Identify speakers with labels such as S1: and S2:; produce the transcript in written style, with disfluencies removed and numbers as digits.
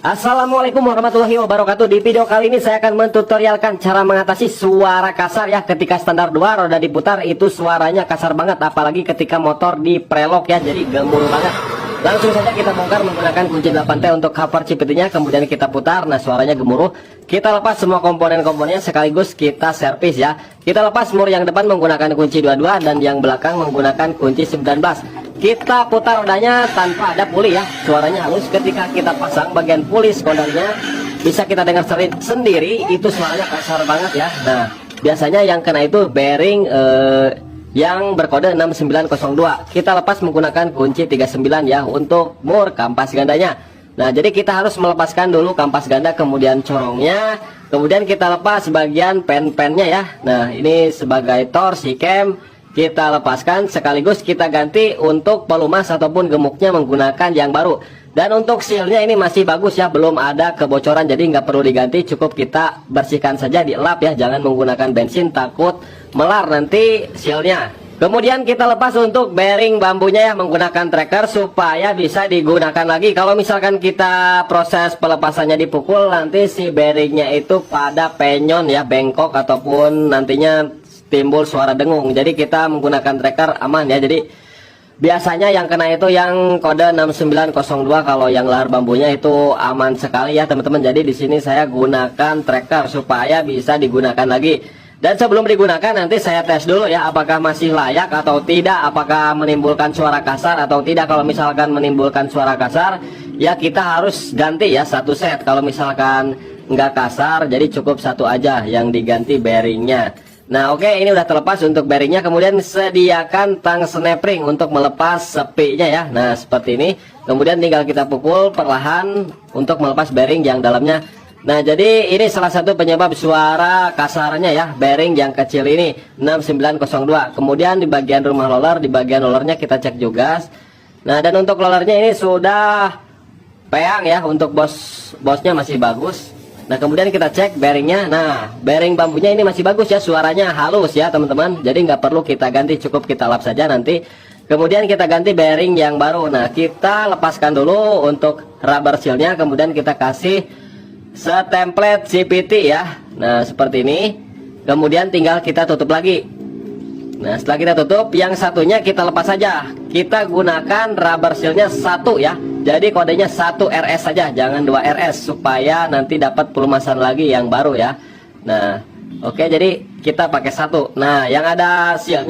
S1: Assalamualaikum warahmatullahi wabarakatuh. Di video kali ini saya akan mentutorialkan cara mengatasi suara kasar ya. Ketika standar 2 roda diputar itu suaranya kasar banget, apalagi ketika motor di prelock ya, jadi gemuruh banget. Langsung saja kita bongkar menggunakan kunci 8T untuk cover CVT-nya, kemudian kita putar. Nah, suaranya gemuruh. Kita lepas semua komponen-komponennya sekaligus kita servis ya. Kita lepas mur yang depan menggunakan kunci 22 dan yang belakang menggunakan kunci 19. Kita putar rodanya tanpa ada puli ya, suaranya halus. Ketika kita pasang bagian puli sekundernya, bisa kita dengar sendiri, itu suaranya kasar banget ya. Nah, biasanya yang kena itu bearing yang berkode 6902. Kita lepas menggunakan kunci 39 ya untuk mur kampas gandanya. Nah, jadi kita harus melepaskan dulu kampas ganda, kemudian corongnya, kemudian kita lepas bagian pen-pennya ya. Nah, ini sebagai torsi cam kita lepaskan, sekaligus kita ganti untuk pelumas ataupun gemuknya menggunakan yang baru. Dan untuk sealnya ini masih bagus ya, belum ada kebocoran, jadi nggak perlu diganti, cukup kita bersihkan saja, dilap ya, jangan menggunakan bensin, takut melar nanti sealnya. Kemudian kita lepas untuk bearing bambunya ya, menggunakan tracker supaya bisa digunakan lagi. Kalau misalkan kita proses pelepasannya dipukul, nanti si bearingnya itu pada penyon ya, bengkok ataupun nantinya timbul suara dengung. Jadi kita menggunakan tracker aman ya. Jadi biasanya yang kena itu yang kode 6902, kalau yang lahar bambunya itu aman sekali ya teman-teman. Jadi di sini saya gunakan tracker supaya bisa digunakan lagi. Dan sebelum digunakan nanti saya tes dulu ya, apakah masih layak atau tidak, apakah menimbulkan suara kasar atau tidak. Kalau misalkan menimbulkan suara kasar ya kita harus ganti ya satu set. Kalau misalkan nggak kasar, jadi cukup satu aja yang diganti bearingnya. Nah, oke, ini udah terlepas untuk bearingnya. Kemudian sediakan tang snap ring untuk melepas sepinya ya. Nah, seperti ini. Kemudian tinggal kita pukul perlahan untuk melepas bearing yang dalamnya. Nah, jadi ini salah satu penyebab suara kasarnya ya, bearing yang kecil ini 6902. Kemudian di bagian rumah roller, di bagian rollernya kita cek juga. Nah, dan untuk rollernya ini sudah peang ya, untuk bosnya masih bagus. Nah, kemudian kita cek bearingnya. Nah, bearing bambunya ini masih bagus ya, suaranya halus ya teman-teman. Jadi nggak perlu kita ganti, cukup kita lap saja nanti. Kemudian kita ganti bearing yang baru. Nah, kita lepaskan dulu untuk rubber sealnya, kemudian kita kasih setemplate CVT ya. Nah, seperti ini. Kemudian tinggal kita tutup lagi. Nah, setelah kita tutup, yang satunya kita lepas saja. Kita gunakan rubber sealnya 1 ya. Jadi kodenya 1 RS saja, jangan 2 RS, supaya nanti dapat pelumasan lagi yang baru ya. Nah, oke, jadi kita pakai 1. Nah, yang ada sealnya